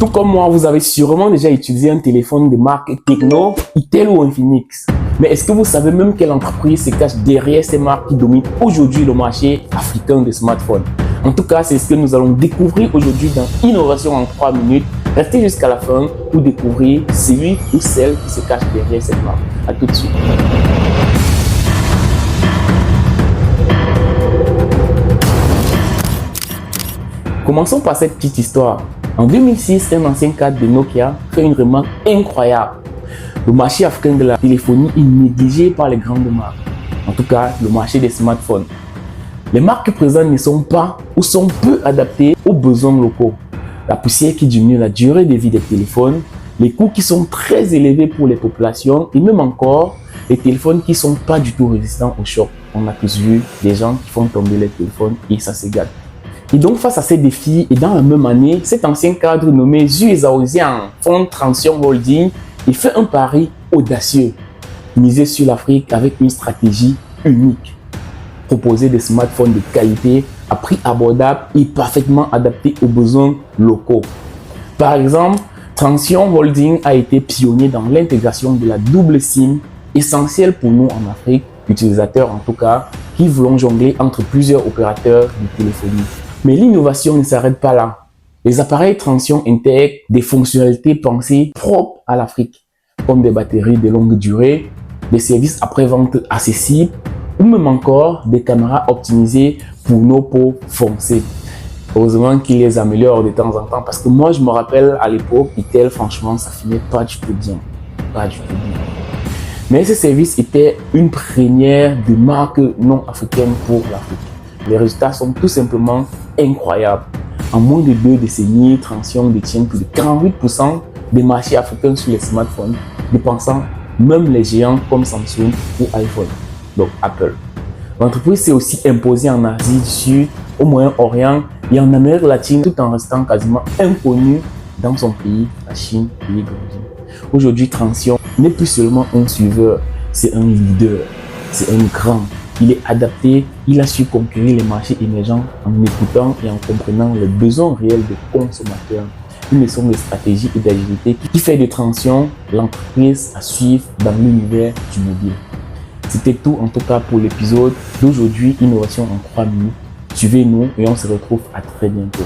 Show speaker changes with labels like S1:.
S1: Tout comme moi, vous avez sûrement déjà utilisé un téléphone de marque Tecno, Itel ou Infinix. Mais est-ce que vous savez même quelle entreprise se cache derrière ces marques qui dominent aujourd'hui le marché africain des smartphones? En tout cas, c'est ce que nous allons découvrir aujourd'hui dans Innovation en 3 minutes. Restez jusqu'à la fin pour découvrir celui ou celle qui se cache derrière cette marque. À tout de suite. Commençons par cette petite histoire. En 2006, un ancien cadre de Nokia fait une remarque incroyable. Le marché africain de la téléphonie est négligé par les grandes marques. En tout cas, le marché des smartphones. Les marques présentes ne sont pas ou sont peu adaptées aux besoins locaux. La poussière qui diminue la durée de vie des téléphones, les coûts qui sont très élevés pour les populations et même encore les téléphones qui ne sont pas du tout résistants au choc. On a tous vu des gens qui font tomber les téléphones et ça se gâte. Et donc, face à ces défis, et dans la même année, cet ancien cadre nommé Zhu Zhaoxiang fonde Transsion Holding et fait un pari audacieux, miser sur l'Afrique avec une stratégie unique, proposer des smartphones de qualité à prix abordable et parfaitement adaptés aux besoins locaux. Par exemple, Transsion Holding a été pionnier dans l'intégration de la double SIM, essentielle pour nous en Afrique, utilisateurs en tout cas, qui voulons jongler entre plusieurs opérateurs de téléphonie. Mais l'innovation ne s'arrête pas là. Les appareils Transsion intègrent des fonctionnalités pensées propres à l'Afrique, comme des batteries de longue durée, des services après-vente accessibles ou même encore des caméras optimisées pour nos peaux foncées. Heureusement qu'ils les améliorent de temps en temps parce que moi je me rappelle à l'époque, Itel, franchement, ça finit pas du tout bien. Pas du tout bien. Mais ces services étaient une première de marques non africaines pour l'Afrique. Les résultats sont tout simplement incroyables. En moins de 2 décennies, Transsion détient plus de 48% des marchés africains sur les smartphones, dépassant même les géants comme Samsung ou iPhone, donc Apple. L'entreprise s'est aussi imposée en Asie du Sud, au Moyen-Orient et en Amérique latine, tout en restant quasiment inconnue dans son pays, la Chine, pays d'origine. Aujourd'hui, Transsion n'est plus seulement un suiveur, c'est un leader, c'est un grand. Il est adapté, il a su conquérir les marchés émergents en écoutant et en comprenant les besoins réels des consommateurs. Une leçon de stratégie et d'agilité qui fait de Transsion l'entreprise à suivre dans l'univers du mobile. C'était tout en tout cas pour l'épisode d'aujourd'hui, Innovation en 3 minutes. Suivez-nous et on se retrouve à très bientôt.